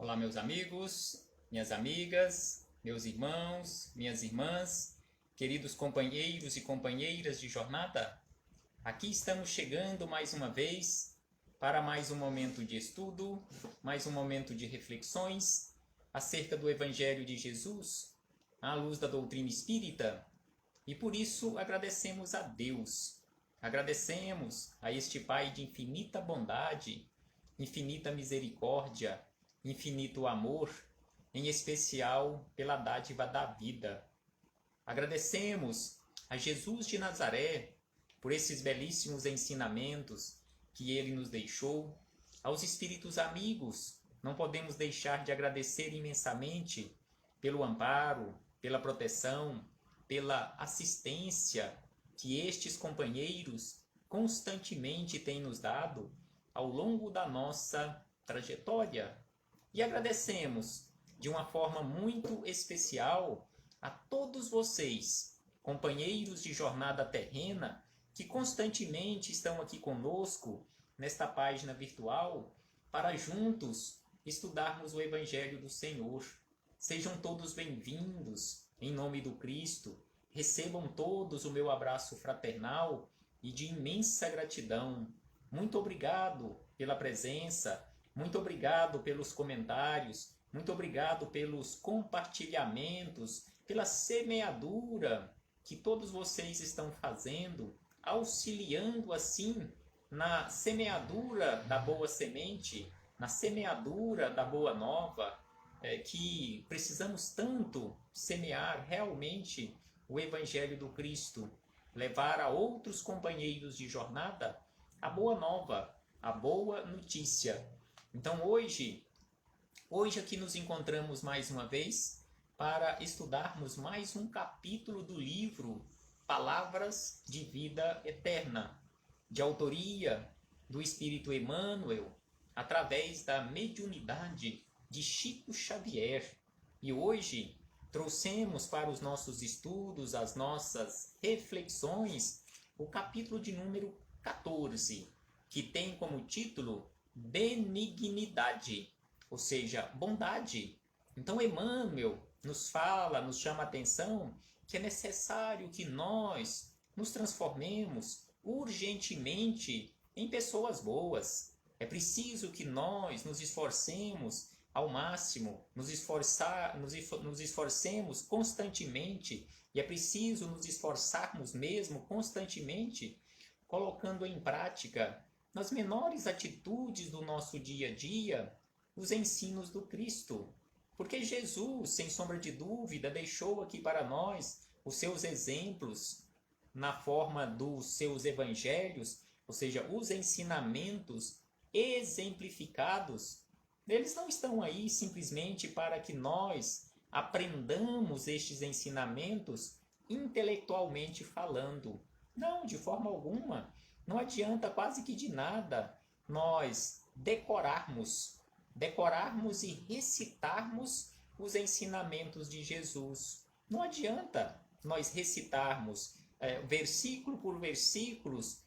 Olá, meus amigos, minhas amigas, meus irmãos, minhas irmãs, queridos companheiros e companheiras de jornada. Aqui estamos chegando mais uma vez para mais um momento de estudo, mais um momento de reflexões acerca do Evangelho de Jesus, à luz da doutrina espírita. E por isso agradecemos a Deus, agradecemos a este Pai de infinita bondade, infinita misericórdia, infinito amor, em especial pela dádiva da vida. Agradecemos a Jesus de Nazaré por esses belíssimos ensinamentos que ele nos deixou. Aos espíritos amigos, não podemos deixar de agradecer imensamente pelo amparo, pela proteção, pela assistência que estes companheiros constantemente têm nos dado ao longo da nossa trajetória. E agradecemos de uma forma muito especial a todos vocês, companheiros de jornada terrena, que constantemente estão aqui conosco nesta página virtual para juntos estudarmos o Evangelho do Senhor. Sejam todos bem-vindos em nome do Cristo. Recebam todos o meu abraço fraternal e de imensa gratidão. Muito obrigado pela presença. Muito obrigado pelos comentários, muito obrigado pelos compartilhamentos, pela semeadura que todos vocês estão fazendo, auxiliando assim na semeadura da boa semente, na semeadura da boa nova, que precisamos tanto semear realmente o Evangelho do Cristo, levar a outros companheiros de jornada a boa nova, a boa notícia. Então hoje aqui nos encontramos mais uma vez para estudarmos mais um capítulo do livro Palavras de Vida Eterna, de autoria do Espírito Emmanuel, através da mediunidade de Chico Xavier. E hoje trouxemos para os nossos estudos, as nossas reflexões, o capítulo de número 14, que tem como título benignidade, ou seja, bondade. Então Emmanuel nos fala, nos chama a atenção que é necessário que nós nos transformemos urgentemente em pessoas boas. É preciso que nós nos esforcemos ao máximo, nos esforcemos constantemente, e é preciso nos esforçarmos mesmo constantemente, colocando em prática nas menores atitudes do nosso dia a dia, os ensinos do Cristo. Porque Jesus, sem sombra de dúvida, deixou aqui para nós os seus exemplos na forma dos seus evangelhos, ou seja, os ensinamentos exemplificados. Eles não estão aí simplesmente para que nós aprendamos estes ensinamentos intelectualmente falando. Não, de forma alguma. Não adianta quase que de nada nós decorarmos e recitarmos os ensinamentos de Jesus. Não adianta nós recitarmos versículo por versículos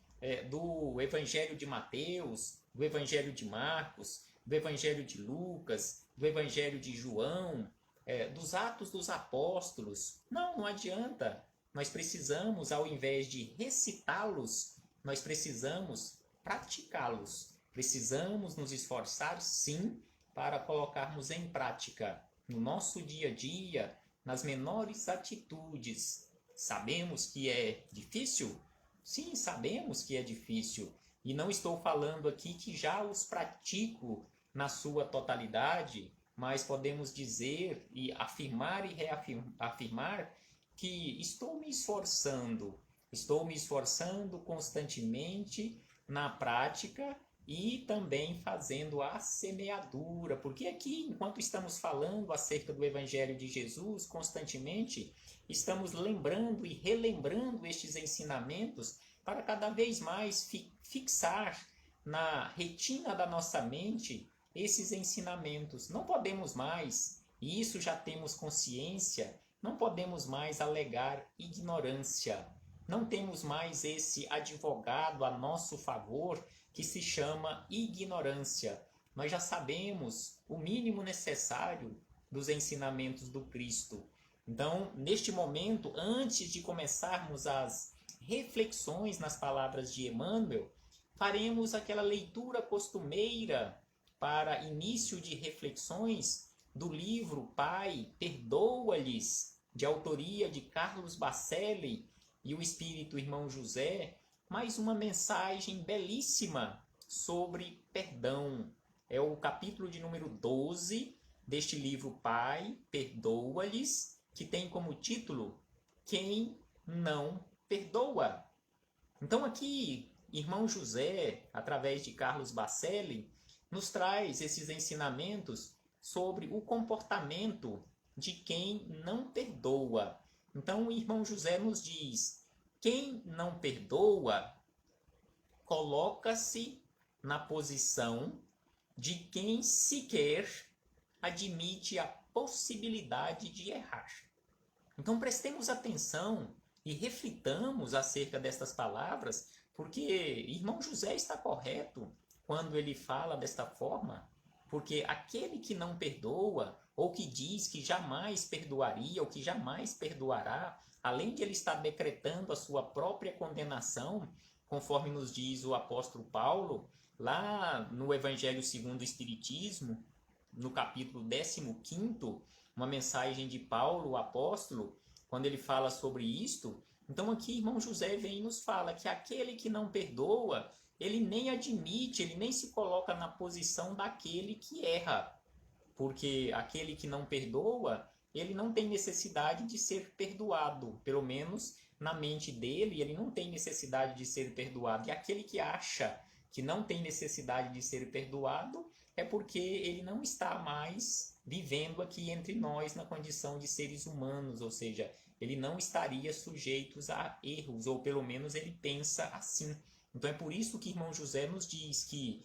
do Evangelho de Mateus, do Evangelho de Marcos, do Evangelho de Lucas, do Evangelho de João, dos Atos dos Apóstolos. Não adianta. Nós precisamos, ao invés de recitá-los, nós precisamos praticá-los. Precisamos nos esforçar, sim, para colocarmos em prática no nosso dia a dia, nas menores atitudes. Sabemos que é difícil? Sim, sabemos que é difícil. E não estou falando aqui que já os pratico na sua totalidade, mas podemos dizer e afirmar e reafirmar que estou me esforçando constantemente na prática e também fazendo a semeadura, porque aqui, enquanto estamos falando acerca do Evangelho de Jesus, constantemente estamos lembrando e relembrando estes ensinamentos para cada vez mais fixar na retina da nossa mente esses ensinamentos. Não podemos mais, e isso já temos consciência, não podemos mais alegar ignorância. Não temos mais esse advogado a nosso favor que se chama ignorância. nós já sabemos o mínimo necessário dos ensinamentos do Cristo. Então, neste momento, antes de começarmos as reflexões nas palavras de Emmanuel, faremos aquela leitura costumeira para início de reflexões do livro Pai, Perdoa-lhes, de autoria de Carlos Bacelli e o espírito irmão José, mais uma mensagem belíssima sobre perdão. É o capítulo de número 12 deste livro Pai, Perdoa-lhes, que tem como título Quem não perdoa. Então aqui, irmão José, através de Carlos Bacelli, nos traz esses ensinamentos sobre o comportamento de quem não perdoa. Então o irmão José nos diz: quem não perdoa coloca-se na posição de quem sequer admite a possibilidade de errar. Então prestemos atenção e reflitamos acerca destas palavras, porque irmão José está correto quando ele fala desta forma, porque aquele que não perdoa, ou que diz que jamais perdoaria, ou que jamais perdoará, além de ele estar decretando a sua própria condenação, conforme nos diz o apóstolo Paulo, lá no Evangelho segundo o Espiritismo, no capítulo 15º, uma mensagem de Paulo, o apóstolo, quando ele fala sobre isto. Então aqui irmão José vem e nos fala que aquele que não perdoa, ele nem admite, ele nem se coloca na posição daquele que erra. Porque aquele que não perdoa, ele não tem necessidade de ser perdoado. Pelo menos na mente dele, ele não tem necessidade de ser perdoado. E aquele que acha que não tem necessidade de ser perdoado, é porque ele não está mais vivendo aqui entre nós na condição de seres humanos, ou seja, ele não estaria sujeito a erros, ou pelo menos ele pensa assim. Então é por isso que irmão José nos diz que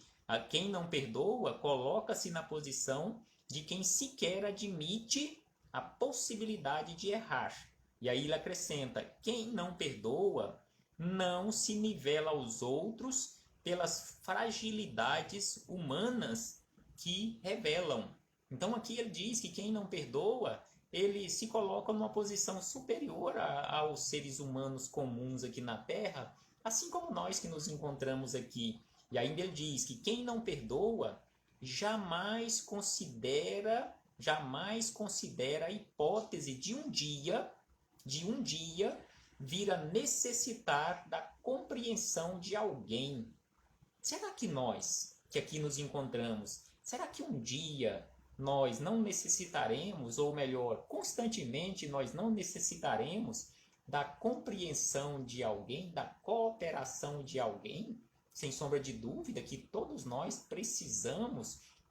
quem não perdoa coloca-se na posição de quem sequer admite a possibilidade de errar. E aí ele acrescenta: quem não perdoa não se nivela aos outros pelas fragilidades humanas que revelam. Então aqui ele diz que quem não perdoa, ele se coloca numa posição superior aos seres humanos comuns aqui na Terra, assim como nós que nos encontramos aqui. E ainda ele diz que quem não perdoa jamais considera a hipótese de um dia vir a necessitar da compreensão de alguém. Será que nós, que aqui nos encontramos, será que um dia nós não necessitaremos, ou melhor, constantemente nós não necessitaremos da compreensão de alguém, da cooperação de alguém? Sem sombra de dúvida que todos nós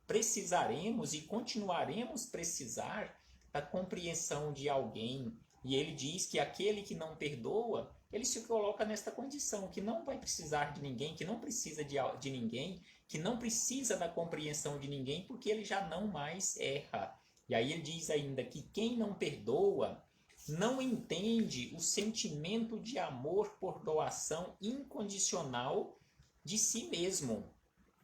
precisaremos e continuaremos precisar da compreensão de alguém. E ele diz que aquele que não perdoa, ele se coloca nesta condição, que não vai precisar de ninguém, que não precisa de ninguém, que não precisa da compreensão de ninguém, porque ele já não mais erra. E aí ele diz ainda que quem não perdoa não entende o sentimento de amor por doação incondicional de si mesmo.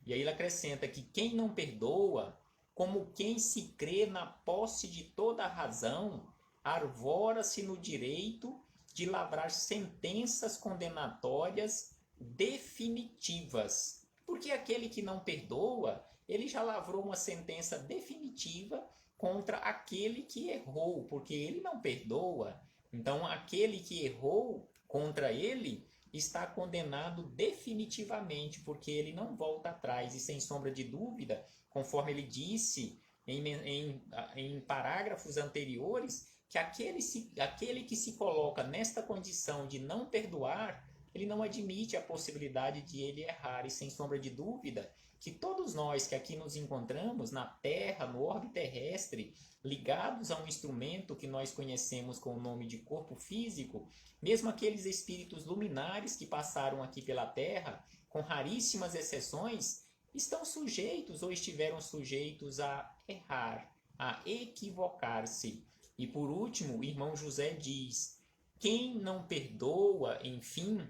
E aí ele acrescenta que quem não perdoa, como quem se crê na posse de toda a razão, arvora-se no direito de lavrar sentenças condenatórias definitivas. Porque aquele que não perdoa, ele já lavrou uma sentença definitiva contra aquele que errou, porque ele não perdoa. Então aquele que errou contra ele está condenado definitivamente, porque ele não volta atrás. E sem sombra de dúvida, conforme ele disse em parágrafos anteriores, que aquele que se coloca nesta condição de não perdoar, ele não admite a possibilidade de ele errar. E sem sombra de dúvida, que todos nós que aqui nos encontramos na Terra, no orbe terrestre, ligados a um instrumento que nós conhecemos com o nome de corpo físico, mesmo aqueles espíritos luminares que passaram aqui pela Terra, com raríssimas exceções, estão sujeitos ou estiveram sujeitos a errar, a equivocar-se. E por último, o irmão José diz: quem não perdoa, enfim,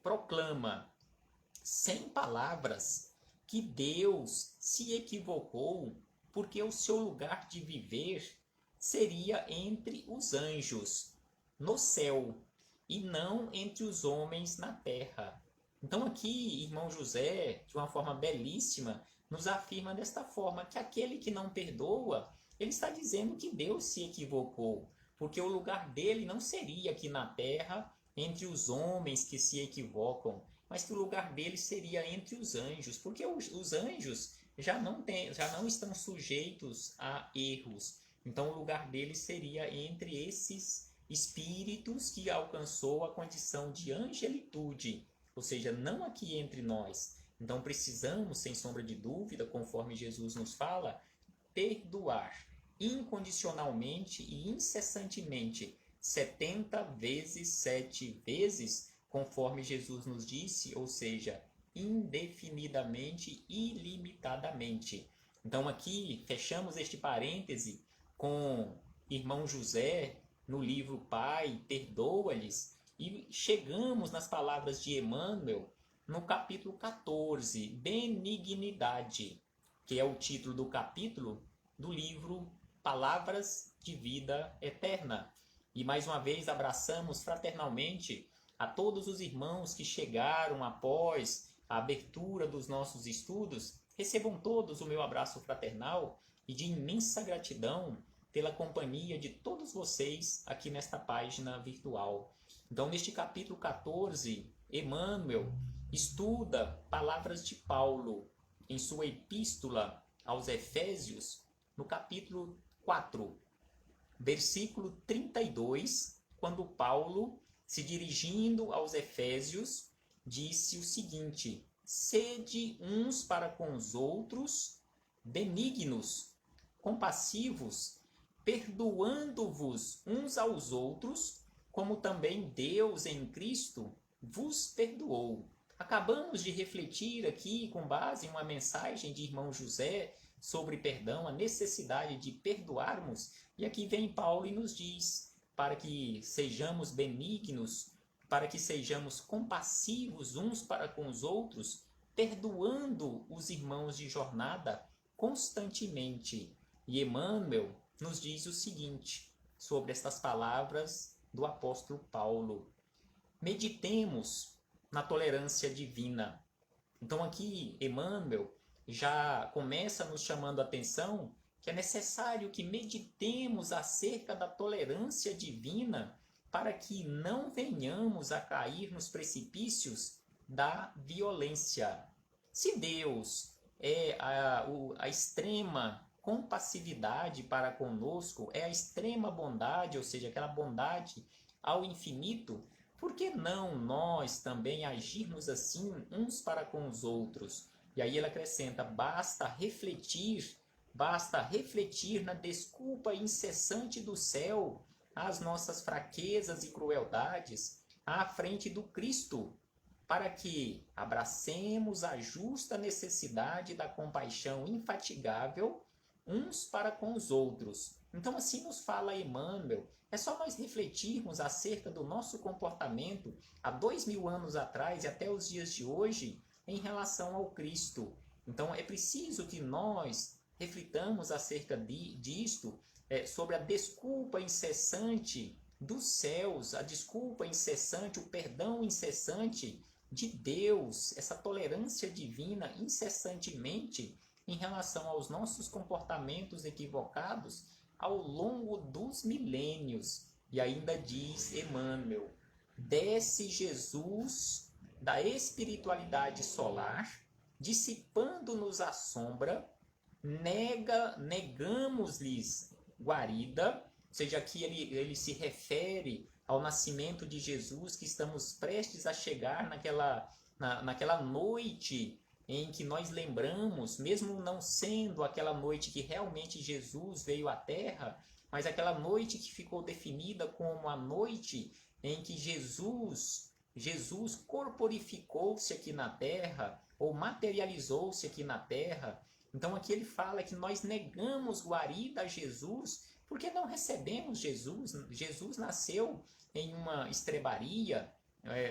proclama, sem palavras, que Deus se equivocou, porque o seu lugar de viver seria entre os anjos, no céu, e não entre os homens na terra. Então aqui, irmão José, de uma forma belíssima, nos afirma desta forma, que aquele que não perdoa, ele está dizendo que Deus se equivocou, porque o lugar dele não seria aqui na terra, entre os homens que se equivocam, mas que o lugar dele seria entre os anjos, porque os anjos já não estão sujeitos a erros. Então o lugar dele seria entre esses espíritos que alcançou a condição de angelitude, ou seja, não aqui entre nós. Então precisamos, sem sombra de dúvida, conforme Jesus nos fala, perdoar incondicionalmente e incessantemente, 70 vezes 7 vezes, conforme Jesus nos disse, ou seja, indefinidamente, ilimitadamente. Então aqui fechamos este parêntese com irmão José no livro Pai, perdoa-lhes, e chegamos nas palavras de Emmanuel no capítulo 14, Benignidade, que é o título do capítulo do livro Palavras de Vida Eterna. E mais uma vez abraçamos fraternalmente a todos os irmãos que chegaram após a abertura dos nossos estudos. Recebam todos o meu abraço fraternal e de imensa gratidão pela companhia de todos vocês aqui nesta página virtual. Então, neste capítulo 14, Emmanuel estuda palavras de Paulo em sua epístola aos Efésios, no capítulo 4, versículo 32, quando Paulo, se dirigindo aos Efésios, disse o seguinte: sede uns para com os outros benignos, compassivos, perdoando-vos uns aos outros, como também Deus em Cristo vos perdoou. Acabamos de refletir aqui, com base em uma mensagem de irmão José, sobre perdão, a necessidade de perdoarmos. E aqui vem Paulo e nos diz, para que sejamos benignos, para que sejamos compassivos uns para com os outros, perdoando os irmãos de jornada constantemente. E Emmanuel nos diz o seguinte, sobre estas palavras do apóstolo Paulo: meditemos na tolerância divina. Então aqui Emmanuel já começa nos chamando a atenção que é necessário que meditemos acerca da tolerância divina para que não venhamos a cair nos precipícios da violência. Se Deus é a extrema compassividade para conosco, é a extrema bondade, ou seja, aquela bondade ao infinito, por que não nós também agirmos assim uns para com os outros? E aí ele acrescenta, basta refletir na desculpa incessante do céu às nossas fraquezas e crueldades à frente do Cristo, para que abracemos a justa necessidade da compaixão infatigável uns para com os outros. Então assim nos fala Emmanuel. É só nós refletirmos acerca do nosso comportamento há 2000 anos atrás e até os dias de hoje em relação ao Cristo. Então é preciso que nós reflitamos acerca disto, sobre a desculpa incessante dos céus, a desculpa incessante, o perdão incessante de Deus, essa tolerância divina incessantemente em relação aos nossos comportamentos equivocados ao longo dos milênios. E ainda diz Emmanuel, desce Jesus da espiritualidade solar, dissipando-nos a sombra, negamos-lhes guarida, ou seja, aqui ele se refere ao nascimento de Jesus, que estamos prestes a chegar naquela noite em que nós lembramos, mesmo não sendo aquela noite que realmente Jesus veio à Terra, mas aquela noite que ficou definida como a noite em que Jesus corporificou-se aqui na Terra, ou materializou-se aqui na Terra. Então aqui ele fala que nós negamos guarida a Jesus, porque não recebemos Jesus. Jesus nasceu em uma estrebaria,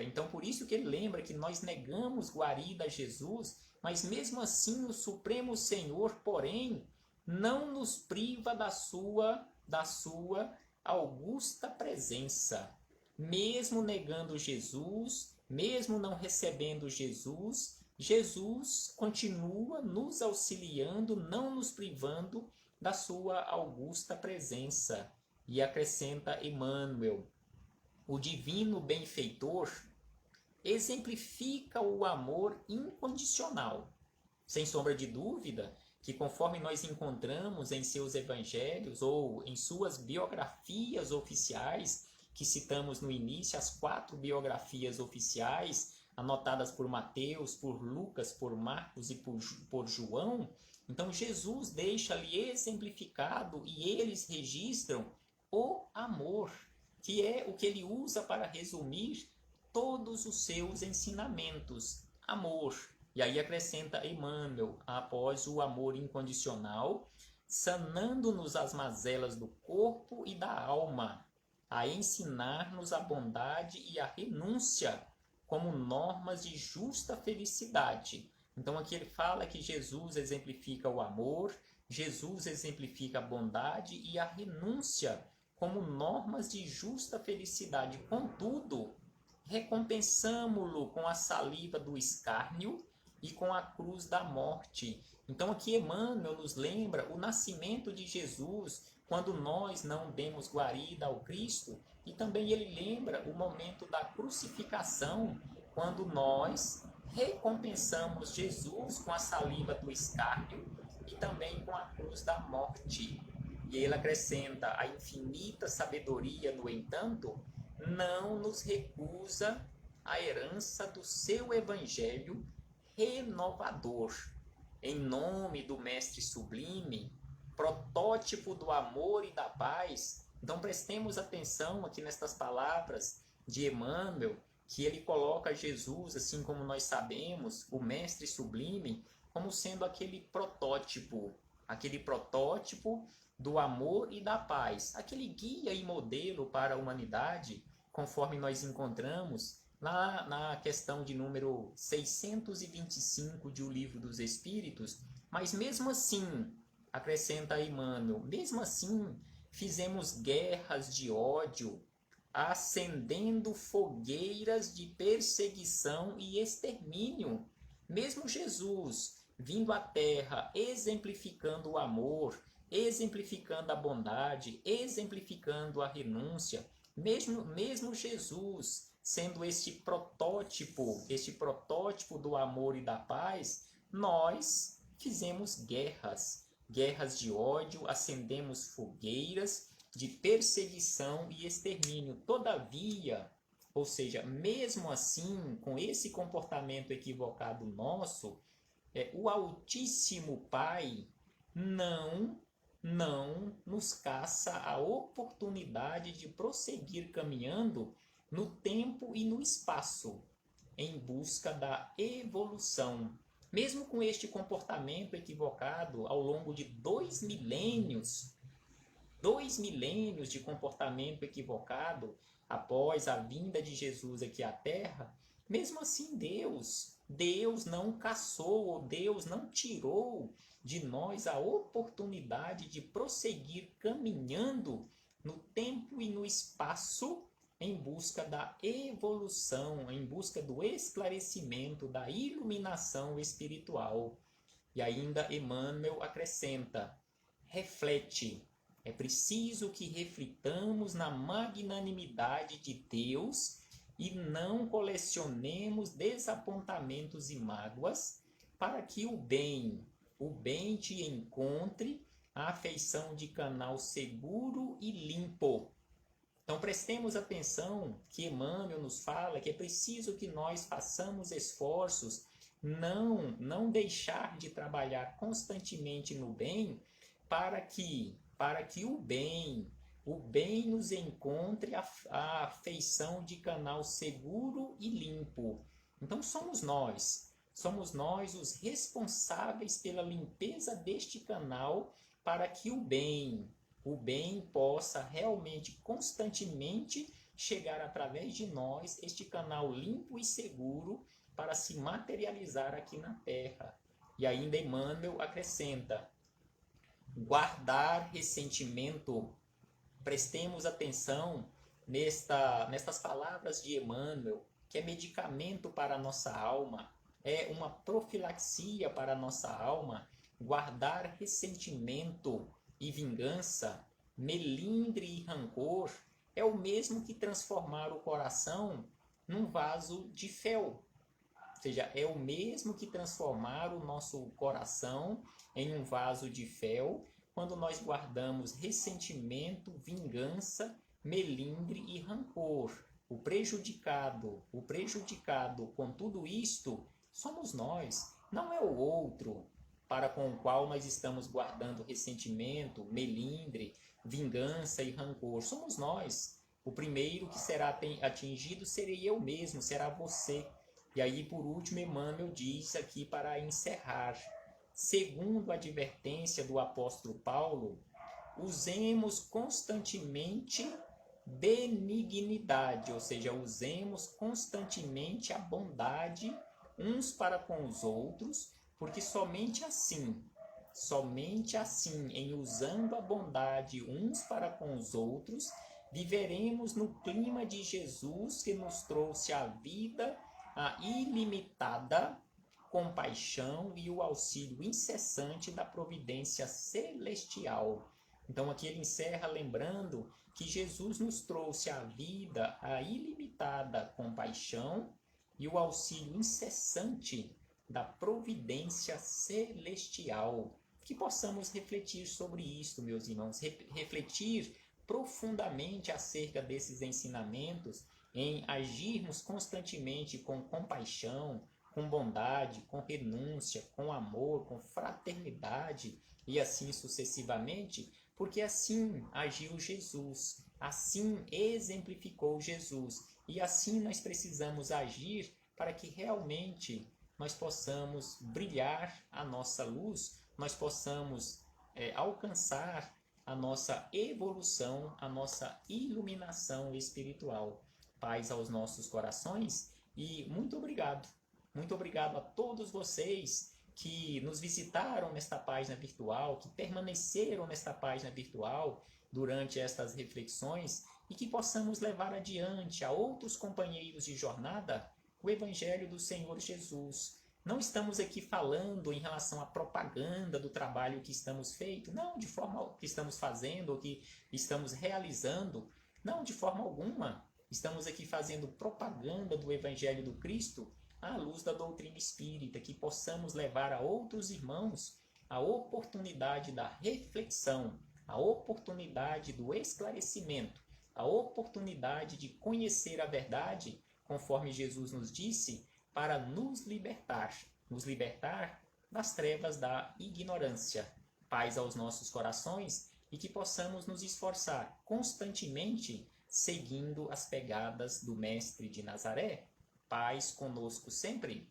então por isso que ele lembra que nós negamos guarida a Jesus, mas mesmo assim o Supremo Senhor, porém, não nos priva da sua augusta presença. Mesmo negando Jesus, mesmo não recebendo Jesus, Jesus continua nos auxiliando, não nos privando da sua augusta presença. E acrescenta Emmanuel, o divino benfeitor exemplifica o amor incondicional. Sem sombra de dúvida, que conforme nós encontramos em seus evangelhos ou em suas biografias oficiais, que citamos no início, as 4 biografias oficiais, anotadas por Mateus, por Lucas, por Marcos e por João, então Jesus deixa ali exemplificado e eles registram o amor, que é o que ele usa para resumir todos os seus ensinamentos. Amor. E aí acrescenta Emmanuel, após o amor incondicional, sanando-nos as mazelas do corpo e da alma, a ensinar-nos a bondade e a renúncia como normas de justa felicidade. Então aqui ele fala que Jesus exemplifica o amor, Jesus exemplifica a bondade e a renúncia como normas de justa felicidade. Contudo, recompensamo-lo com a saliva do escárnio e com a cruz da morte. Então aqui Emmanuel nos lembra o nascimento de Jesus, quando nós não demos guarida ao Cristo, e também ele lembra o momento da crucificação, quando nós recompensamos Jesus com a saliva do escárnio e também com a cruz da morte. E ele acrescenta: a infinita sabedoria, no entanto, não nos recusa a herança do seu evangelho renovador. Em nome do Mestre Sublime, protótipo do amor e da paz. Então prestemos atenção aqui nestas palavras de Emmanuel, que ele coloca Jesus, assim como nós sabemos, o Mestre Sublime, como sendo aquele protótipo do amor e da paz, aquele guia e modelo para a humanidade, conforme nós encontramos na questão de número 625 de O Livro dos Espíritos. Mas mesmo assim, acrescenta Emmanuel, mesmo assim fizemos guerras de ódio, acendendo fogueiras de perseguição e extermínio. Mesmo Jesus, vindo à Terra, exemplificando o amor, exemplificando a bondade, exemplificando a renúncia, mesmo Jesus sendo este protótipo do amor e da paz, nós fizemos guerras de ódio, acendemos fogueiras de perseguição e extermínio. Todavia, ou seja, mesmo assim, com esse comportamento equivocado nosso, o Altíssimo Pai não nos caça a oportunidade de prosseguir caminhando no tempo e no espaço, em busca da evolução. Mesmo com este comportamento equivocado ao longo de 2 milênios de comportamento equivocado após a vinda de Jesus aqui à Terra, mesmo assim Deus não caçou, ou Deus não tirou de nós a oportunidade de prosseguir caminhando no tempo e no espaço em busca da evolução, em busca do esclarecimento, da iluminação espiritual. E ainda Emmanuel acrescenta: reflete, é preciso que reflitamos na magnanimidade de Deus e não colecionemos desapontamentos e mágoas, para que o bem te encontre a afeição de canal seguro e limpo. Então prestemos atenção que Emmanuel nos fala que é preciso que nós façamos esforços, não deixar de trabalhar constantemente no bem, para que o bem nos encontre a afeição de canal seguro e limpo. Então somos nós os responsáveis pela limpeza deste canal, para que o bem possa realmente, constantemente, chegar através de nós, este canal limpo e seguro, para se materializar aqui na terra. E ainda Emmanuel acrescenta: guardar ressentimento. Prestemos atenção nestas palavras de Emmanuel, que é medicamento para a nossa alma, é uma profilaxia para a nossa alma. Guardar ressentimento e vingança, melindre e rancor, é o mesmo que transformar o coração num vaso de fel. Ou seja, é o mesmo que transformar o nosso coração em um vaso de fel, quando nós guardamos ressentimento, vingança, melindre e rancor. O prejudicado com tudo isto somos nós, não é o outro para com o qual nós estamos guardando ressentimento, melindre, vingança e rancor. Somos nós. O primeiro que será atingido serei eu mesmo, será você. E aí, por último, Emmanuel diz aqui para encerrar: segundo a advertência do apóstolo Paulo, usemos constantemente benignidade, ou seja, usemos constantemente a bondade uns para com os outros, porque somente assim, em usando a bondade uns para com os outros, viveremos no clima de Jesus, que nos trouxe a vida, a ilimitada compaixão e o auxílio incessante da providência celestial. Então aqui ele encerra lembrando que Jesus nos trouxe a vida, a ilimitada compaixão e o auxílio incessante da providência celestial. Que possamos refletir sobre isso, meus irmãos, refletir profundamente acerca desses ensinamentos, em agirmos constantemente com compaixão, com bondade, com renúncia, com amor, com fraternidade e assim sucessivamente, porque assim agiu Jesus, assim exemplificou Jesus, e assim nós precisamos agir para que realmente nós possamos brilhar a nossa luz, nós possamos alcançar a nossa evolução, a nossa iluminação espiritual. Paz aos nossos corações e muito obrigado. Muito obrigado a todos vocês que nos visitaram nesta página virtual, que permaneceram nesta página virtual durante estas reflexões e que possamos levar adiante a outros companheiros de jornada o Evangelho do Senhor Jesus. Não estamos aqui falando em relação à propaganda do trabalho que estamos feito, não de forma que estamos fazendo ou que estamos realizando, não de forma alguma. Estamos aqui fazendo propaganda do Evangelho do Cristo à luz da doutrina espírita, que possamos levar a outros irmãos a oportunidade da reflexão, a oportunidade do esclarecimento, a oportunidade de conhecer a verdade, conforme Jesus nos disse, para nos libertar das trevas da ignorância. Paz aos nossos corações e que possamos nos esforçar constantemente seguindo as pegadas do Mestre de Nazaré. Paz conosco sempre.